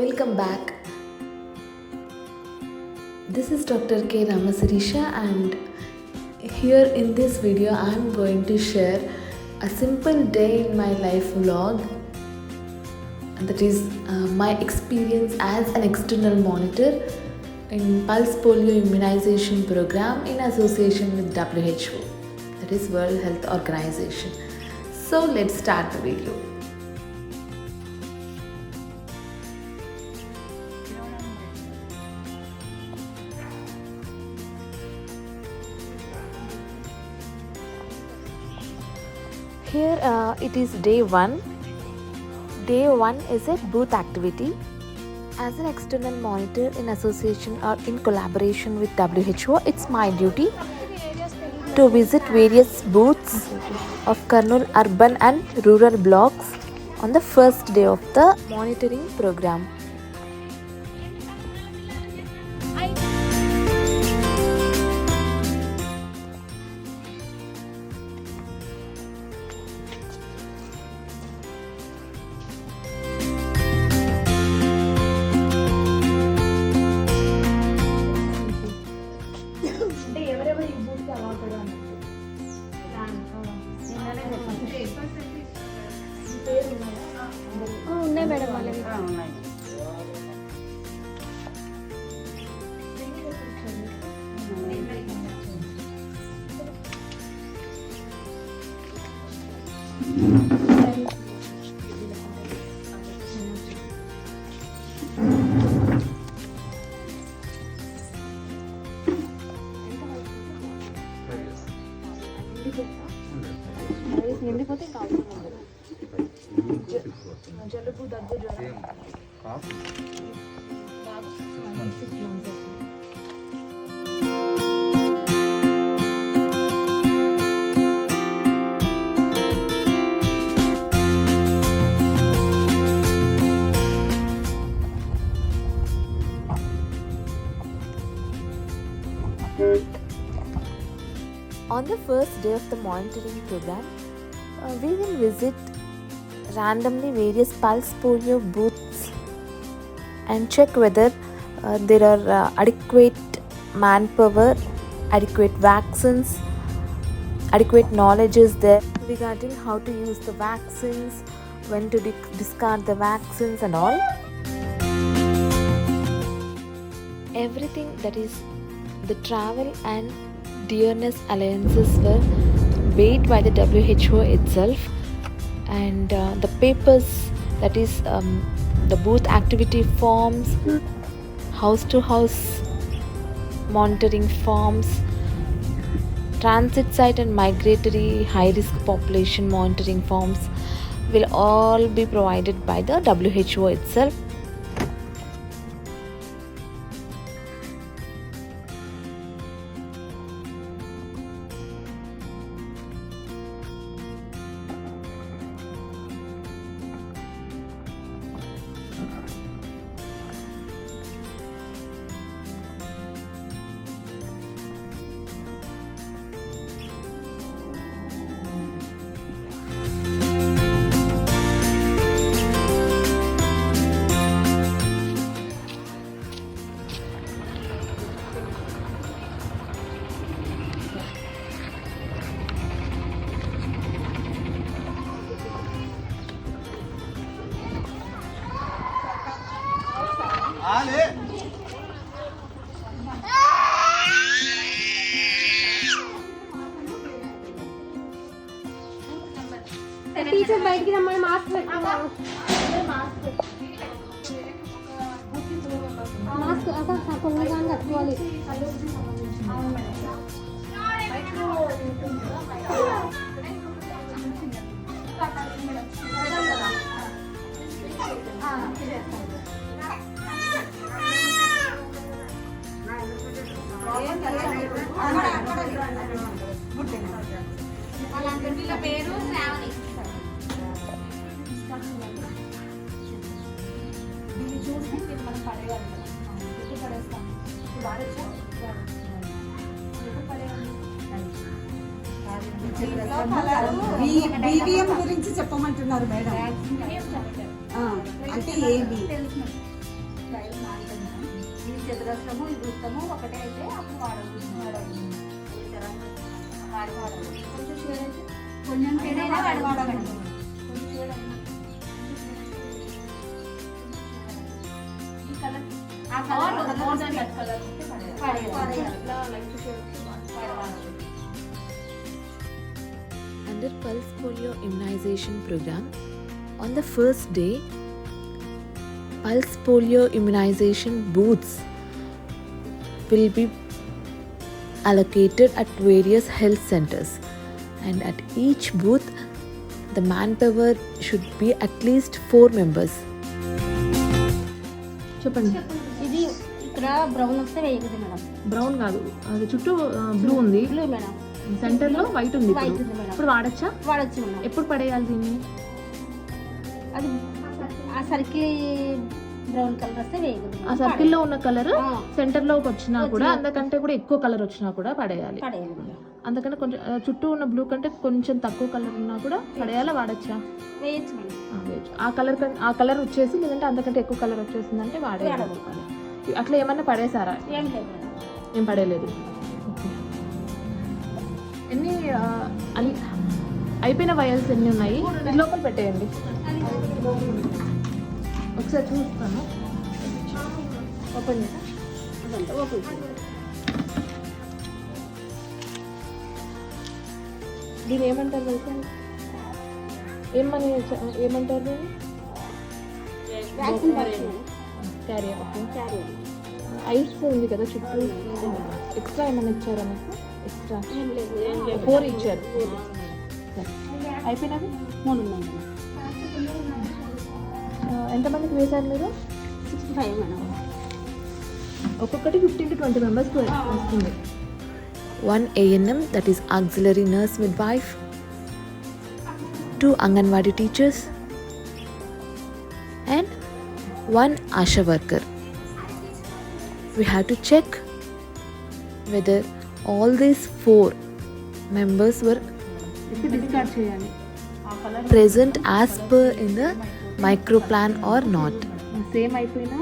welcome back. This is Dr. K. Ramasirisha, and here in this video I am going to share a simple day in my life vlog, that is my experience as an external monitor in Pulse Polio Immunization program in association with WHO, that is World Health Organization. So let's start the video. Here it is day 1. Day 1 is a booth activity. As an external monitor in association or in collaboration with WHO, it's my duty to visit various booths of Kurnool urban and rural blocks on the first day of the monitoring program. ఉన్నాయి madam వాళ్ళవి ఉన్నాయి. నిండిపోతే ఇంకా అవసరం ఉండదు. జలుబు దగ్గు జ్వరం బాబు 6 months. On the first day of the monitoring program, we will visit randomly various pulse polio booths and check whether there are adequate manpower, adequate vaccines, adequate knowledge is there regarding how to use the vaccines, when to discard the vaccines and all. Everything, that is the travel and dearness alliances, were weighed by the WHO itself, and the papers, that is the booth activity forms, house to house monitoring forms, transit site and migratory high risk population monitoring forms will all be provided by the WHO itself. Teacher బయటికి రమ్మని mask పెట్టుకున్నాను. Mask అక్కడ కొంచెం కట్టుకోవాలి. పేరు శ్రావణి. దీన్ని చూసి మనం పడేయాలి, పడేస్తాం. BVM గురించి చెప్పమంటున్నారు మేడం. అంటే ఏమి లైవ్ మారుతుంది మేడం. ఇది చతురస్రము, ఇది వృత్తము ఒకటే అయితే అప్పుడు వాడవచ్చు. కొంచెం షేడ్ అయితే కొంచెం షేడ్ అయినా వాడవాడండి. కొంచెం షేడ్ అయినా ఈ కలర్ ఆ colour more than that colour Under Pulse Polio Immunization program, on the first day, Pulse Polio Immunization booths will be allocated at various health centers, and at each booth the manpower should be at least 4 members. చెప్పండి. ఇది ఇక్కడ brown వస్తే వేయకూడదు madam. Brown కాదు, అది చుట్టూ blue ఉంది, blue madam. Centre లో వైట్ ఉంది. వైట్ ఉంది మేడం. ఇప్పుడు వాడచ్చా? వాడచ్చు మేడం. ఎప్పుడు పడేయాలి దీన్ని? అది ఆ సర్కిల్ బ్రౌన్ కలర్ వస్తే వేయకూడదు. ఆ సర్కిల్ లో ఉన్న కలర్ సెంటర్ లోకి వచ్చినా కూడా అంతకంటే కూడా ఎక్కువ కలర్ వచ్చినా కూడా పడేయాలి. అందుకని కొంచెం చుట్టూ ఉన్న బ్లూ కంటే కొంచెం తక్కువ కలర్ ఉన్నా కూడా పడేయాలా, వాడచ్చా? వేయచ్చు మేడం. వేయచ్చు. ఆ కలర్ వచ్చేసి లేదంటే అంతకంటే ఎక్కువ కలర్ వచ్చేసిందంటే వాడేయాలి. అట్లా ఏమన్నా పడేసారా? ఏం లేదు మేడం. ఏం పడేయలేదు. ఎన్ని అయిపోయిన వయల్స్ ఎన్ని ఉన్నాయి? లోపల పెట్టేయండి, ఒకసారి చూస్తాను. ఓపెన్ చేస్తా. ఓపెన్ దీన్ని ఏమంటారు తెలుసా? ఏమంటారు దీన్ని? క్యారియర్. ఓకే. ఐస్ ఉంది కదా చుట్టూ, ఎక్స్ట్రా ఏమైనా ఇచ్చారా మీకు? ఎక్స్ట్రా 4 ఇచ్చారు. అయిపోయినవి 3 ఉన్నాయి. ఎంతమందికి వేశారు మీరు? 65 మేడం. ఒక్కొక్కటి 15 to 20 మెంబర్స్ వస్తుంది. 1 ANM, that is auxiliary nurse midwife, 2 Anganwadi teachers, and 1 ASHA worker. We have to check whether all these 4 members were discard చేయాలి. present as per in the micro plan or not. Same అయిపోయినా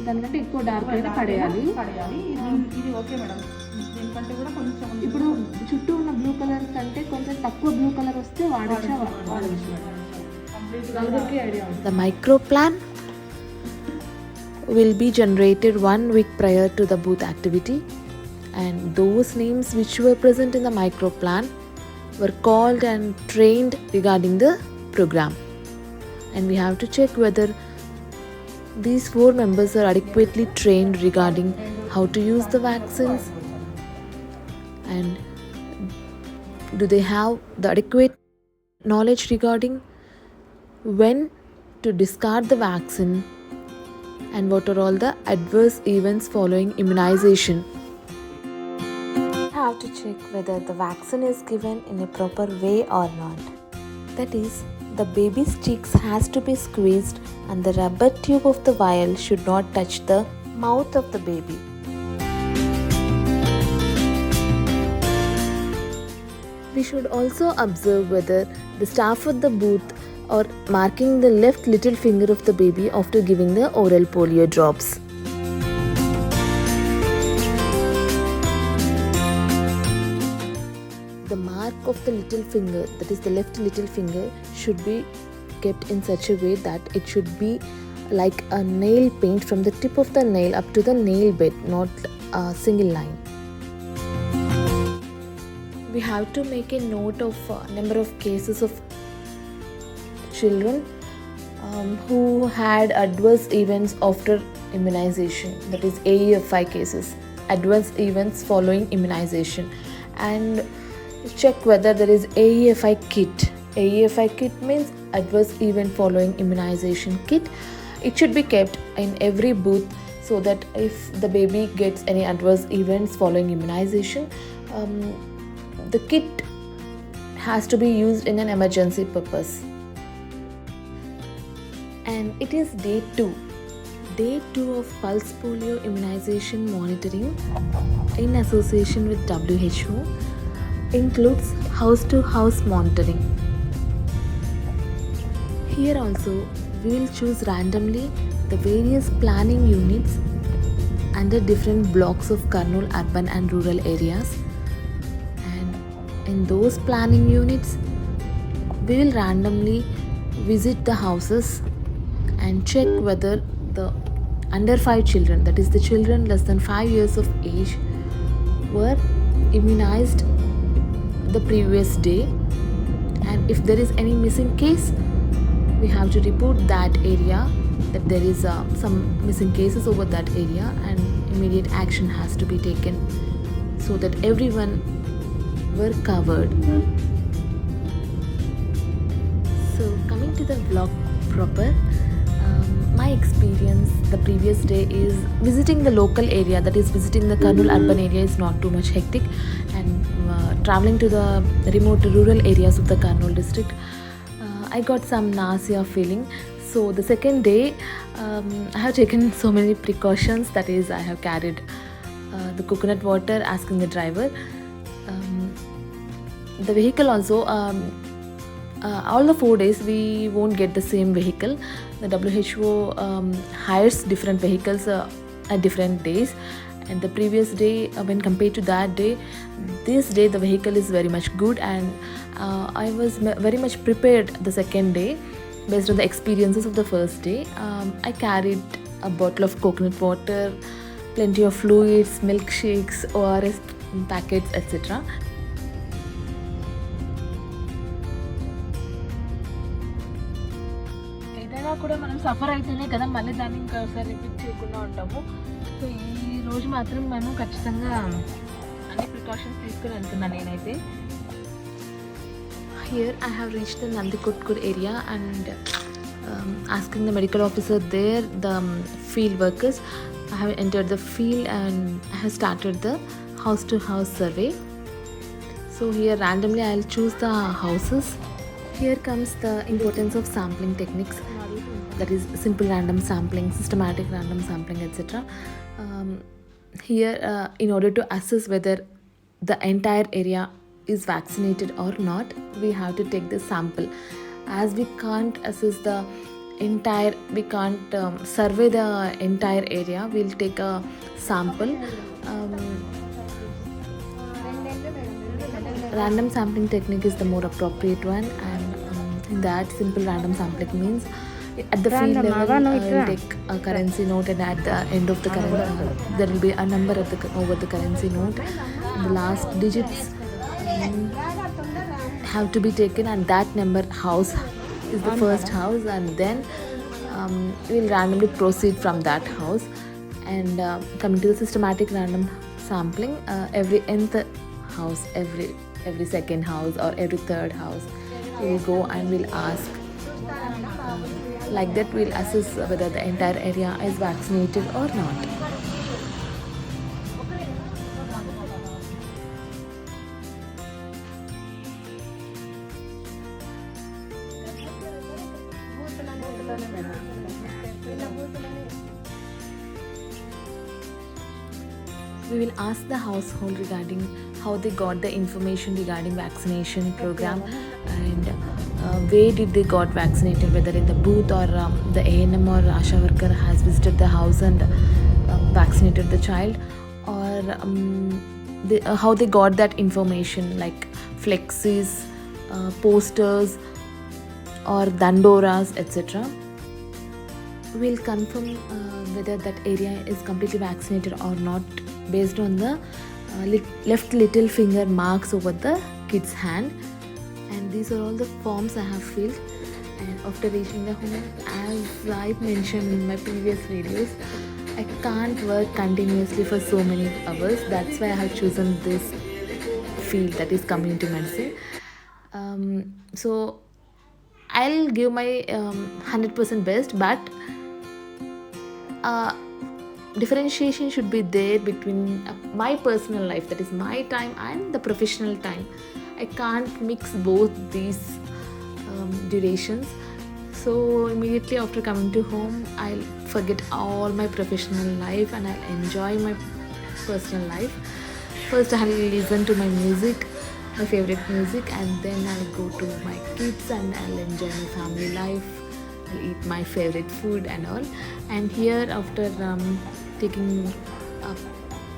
దానికంటే ఎక్కువ dark అయినా పడేయాలి. ఇది okay madam. దీనికంటే కూడా కొంచెం ఇప్పుడు చుట్టూ ఉన్న బ్లూ కలర్ కంటే కొంచెం తక్కువ బ్లూ కలర్ వస్తే వాడచ్చా? నలుగురికి ఐడియా ఉంది. The micro plan will be generated 1 week prior to the booth activity, and those names which were present in the micro plan were called and trained regarding the program. And we have to check whether these 4 members are adequately trained regarding how to use the vaccines, and do they have the adequate knowledge regarding when to discard the vaccine and what are all the adverse events following immunization. Have to check whether the vaccine is given in a proper way or not. That is, the baby's cheeks has to be squeezed and the rubber tube of the vial should not touch the mouth of the baby. We should also observe whether the staff of the booth are marking the left little finger of the baby after giving the oral polio drops. The mark of the little finger, that is the left little finger, should be kept in such a way that it should be like a nail paint from the tip of the nail up to the nail bed, not a single line. We have to make a note of number of cases of children who had adverse events after immunization, that is AEFI cases, adverse events following immunization, and check whether there is AEFI kit. AEFI kit means adverse event following immunization kit. It should be kept in every booth so that if the baby gets any adverse events following immunization, the kit has to be used in an emergency purpose. And it is day 2. Day 2 of Pulse Polio Immunization monitoring in association with WHO includes house-to-house monitoring. Here also we will choose randomly the various planning units under different blocks of Kurnool urban and rural areas. And in those planning units, we will randomly visit the houses and check whether the under 5 children, that is the children less than 5 years of age, were immunized the previous day. And if there is any missing case, we have to report that area, that there is some missing cases over that area, and immediate action has to be taken so that everyone were covered. So coming to the vlog proper, my experience the previous day is visiting the local area, that is visiting the Kurnool urban area is not too much hectic, and traveling to the remote rural areas of the Kurnool district, I got some nausea feeling. So the second day, I have taken so many precautions, that is I have carried the coconut water, asking the driver. The vehicle also, all the 4 days we won't get the same vehicle. The WHO hires different vehicles at different days, and the previous day, when compared to that day, this day the vehicle is very much good, and I was very much prepared the second day based on the experiences of the first day. I carried a bottle of coconut water, plenty of fluids, milkshakes, ORS packets, etc. ఏదైనా కూడా మనం suffer అయితేనే కదా మళ్ళీ దాన్ని ఇంకోసారి repeat చేయకుండా ఉంటాము. సో ఈ రోజు మాత్రం మేము ఖచ్చితంగా అన్ని ప్రికాషన్స్ తీసుకుని వెళ్తున్నాను నేనైతే. Here I have reached the Nandikotkur area, and asking the medical officer there, the field workers, I have entered the field and I have started the house to house survey. So here randomly I'll choose the houses. Here comes the importance of sampling techniques, that is simple random sampling, systematic random sampling, etc. Here in order to assess whether the entire area is vaccinated or not, we have to take the sample. As we can't assess the entire, we can't survey the entire area, we'll take a sample. Random sampling technique is the more appropriate one, and that simple random sampling means at the field level we'll take a currency note, and at the end of the currency there will be a number at over the currency note, and the last digits have to be taken, and that number house is the first house, and then we will randomly proceed from that house. And coming to the systematic random sampling, every nth house, every second house or every third house, we will go and we'll ask. Like that we'll assess whether the entire area is vaccinated or not. We will ask the household regarding how they got the information regarding vaccination program, and where did they got vaccinated, whether in the booth or the ANM or Asha worker has visited the house and vaccinated the child, or how they got that information, like flexes, posters or dandoras, etc. We'll confirm whether that area is completely vaccinated or not based on the left little finger marks over the kid's hand. And these are all the forms I have filled. And after reaching the home, as I mentioned in my previous videos, I can't work continuously for so many hours. That's why I have chosen this field, that is community medicine. So I'll give my 100% best, but differentiation should be there between my personal life, that is my time, and the professional time. I can't mix both these durations. So immediately after coming to home, I'll forget all my professional life and I'll enjoy my personal life. First I'll listen to my music, my favorite music, and then I'll go to my kids and I'll enjoy my family life, I'll eat my favorite food and all. And here, after taking a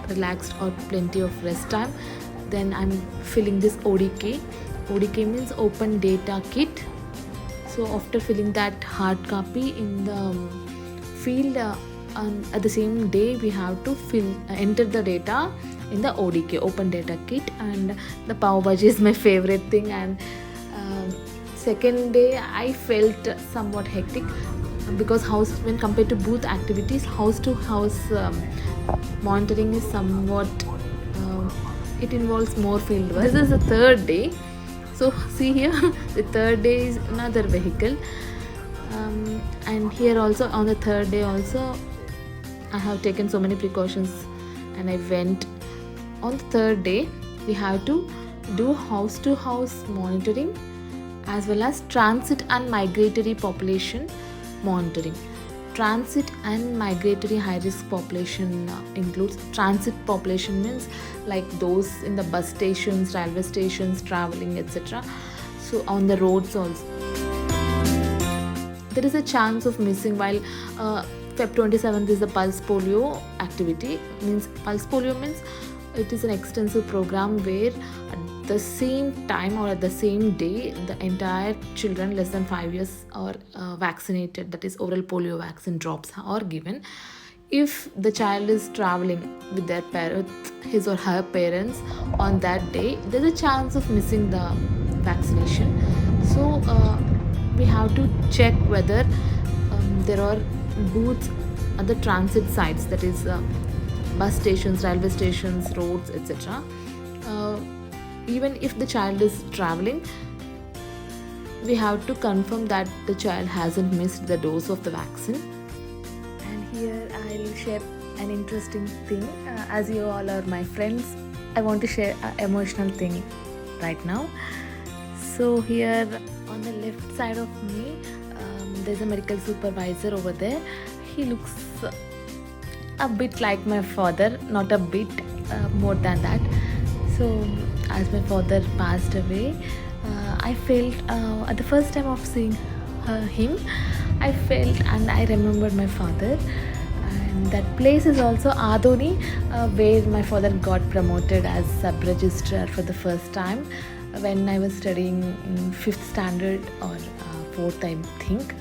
relaxed or plenty of rest time, then I'm filling this ODK. ODK means open data kit. So after filling that hard copy in the field, at the same day we have to enter the data in the ODK, open data kit. And the pav bhaji is my favorite thing. And second day I felt somewhat hectic because when compared to booth activities, house to house monitoring is somewhat it involves more field work. This is the third day. So see here, the third day is another vehicle, and here also on the third day also I have taken so many precautions, and I went. On the third day we have to do house to house monitoring as well as transit and migratory population monitoring. Transit and migratory high risk population includes transit population means like those in the bus stations, railway stations, traveling, etc. So on the roads also there is a chance of missing. While Feb 27th is the Pulse Polio activity. Pulse Polio means it is an extensive program where at the same time or at the same day the entire children less than 5 years are vaccinated, that is oral polio vaccine drops are given. If the child is traveling with his or her parents on that day, there's a chance of missing the vaccination. So we have to check whether there are booths at the transit sites, that is bus stations, railway stations, roads, etc. Even if the child is traveling, we have to confirm that the child hasn't missed the dose of the vaccine. And here I'll share an interesting thing. As you all are my friends, I want to share an emotional thing right now. So here on the left side of me, there's a medical supervisor over there. He looks a bit like my father, not a bit, more than that. So as my father passed away, I felt at the first time of seeing him, I felt and I remembered my father. And that place is also Adoni, where my father got promoted as sub-registrar for the first time when I was studying in 5th standard or 4th, I think.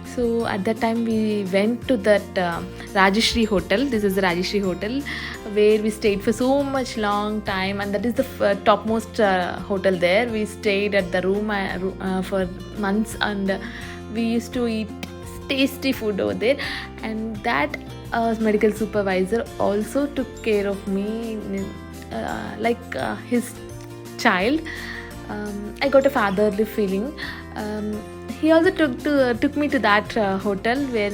So at that time we went to that Rajeshri Hotel. This is the Rajeshri Hotel where we stayed for so much long time, and that is the topmost hotel there. We stayed at the room for months, and we used to eat tasty food over there. And that medical supervisor also took care of me like his child. I got a fatherly feeling. He also took me to that hotel where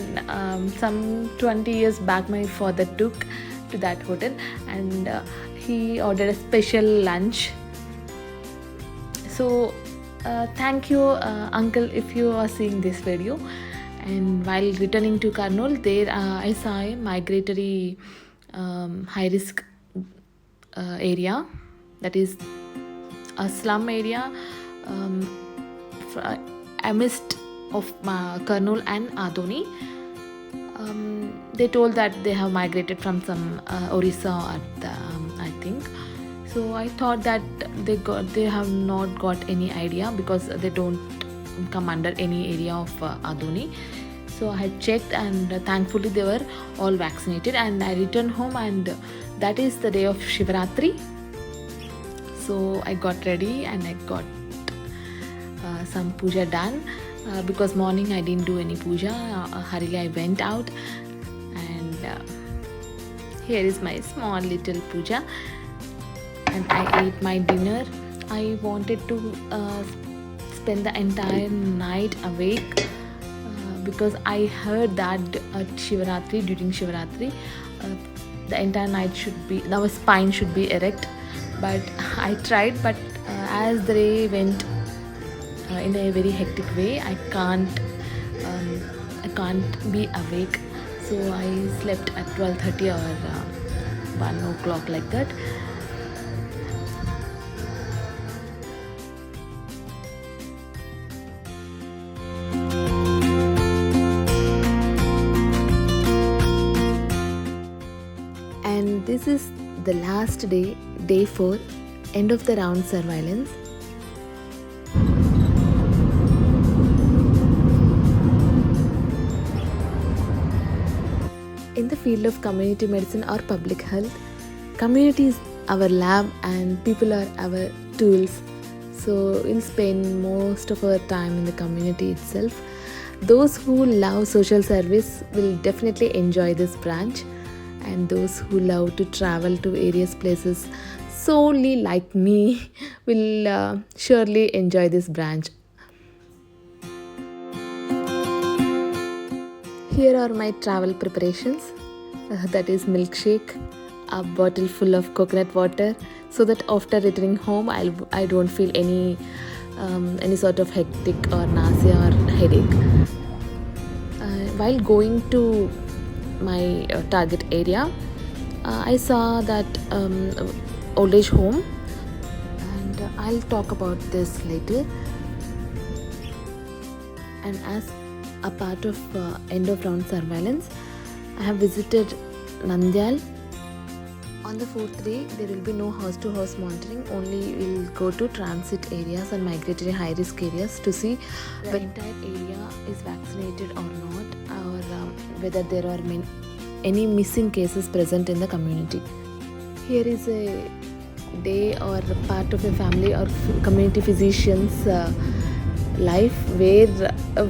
some 20 years back my father took to that hotel, and he ordered a special lunch. So thank you uncle if you are seeing this video. And while returning to Kurnool, there I saw a migratory high risk area, that is a slum area amidst of Kurnool and Adoni. They told that they have migrated from some Orissa, I think. So I thought that they have not got any idea because they don't come under any area of Adoni. So I had checked, and thankfully they were all vaccinated. And I returned home, and that is the day of Shivaratri. So I got ready and I got some puja done because morning I didn't do any puja. Hurriedly I went out, and here is my small little puja, and I ate my dinner. I wanted to spend the entire night awake because I heard that during Shivaratri, the entire night our spine should be erect. But I tried, but as the day went in a very hectic way, I can't be awake. So I slept at 12:30 or 1 o'clock like that. the last day, day 4, end of the round surveillance. In the field of community medicine or public health, community is our lab and people are our tools. So we'll spend most of our time in the community itself. Those who love social service will definitely enjoy this branch, and those who love to travel to various places solely like me will surely enjoy this branch. Here are my travel preparations. That is milkshake, a bottle full of coconut water, so that after returning home I don't feel any sort of hectic or nausea or headache. While going to my target area, I saw that old age home, and I'll talk about this later. And as a part of end of round surveillance, I have visited Nandyal. On the 4th day, there will be no house-to-house monitoring. Only we'll go to transit areas and migratory high-risk areas to see the entire area is vaccinated or not, or whether there are any missing cases present in the community. Here is a day or part of a family or community physician's life, where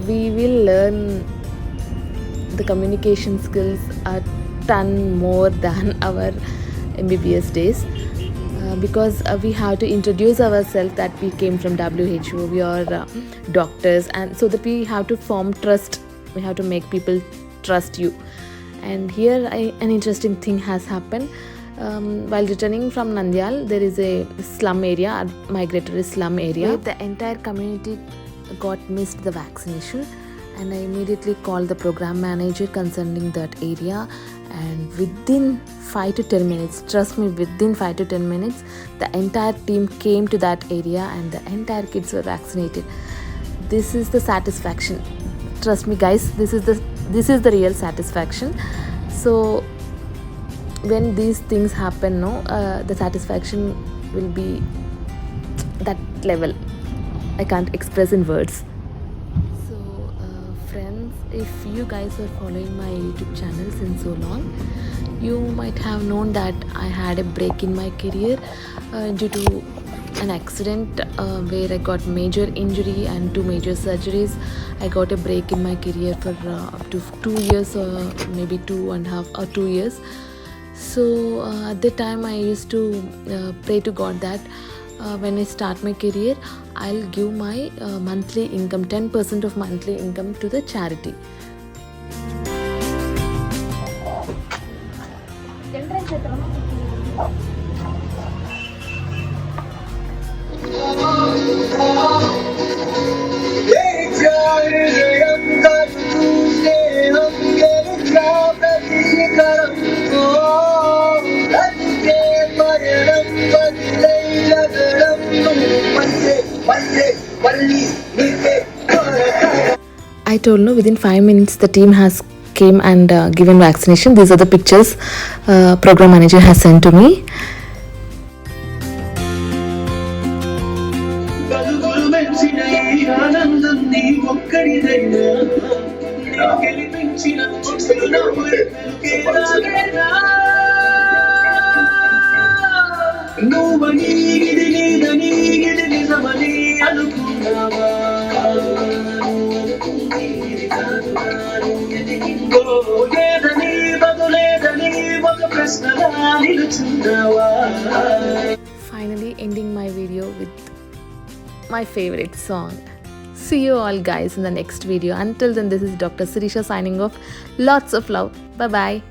we will learn the communication skills a ton more than our MBBS days, because we have to introduce ourselves that we came from WHO, we are doctors, and so that we have to form trust, we have to make people trust you. And here an interesting thing has happened. While returning from Nandyal, there is a slum area, a migratory slum area, where the entire community got missed the vaccination, and I immediately called the program manager concerning that area, and within 5 to 10 minutes, trust me, within 5 to 10 minutes, the entire team came to that area and the entire kids were vaccinated. This is the satisfaction. Trust me guys, this is the real satisfaction. So when these things happen, the satisfaction will be that level. I can't express in words. So friends, if you guys are following my YouTube channel since so long, you might have known that I had a break in my career due to an accident where I got major injury and 2 major surgeries. I got a break in my career for up to 2 years, or maybe 2.5 or 2 years. So at the time I used to pray to God that when I start my career, I'll give my monthly income, 10% of monthly income to the charity. I told no, within 5 minutes the team has came and given vaccination. These are the pictures program manager has sent to me. Finally ending my video with my favorite song. See you all guys in the next video. Until then, this is Dr. Sirisha signing off. Lots of love. Bye bye.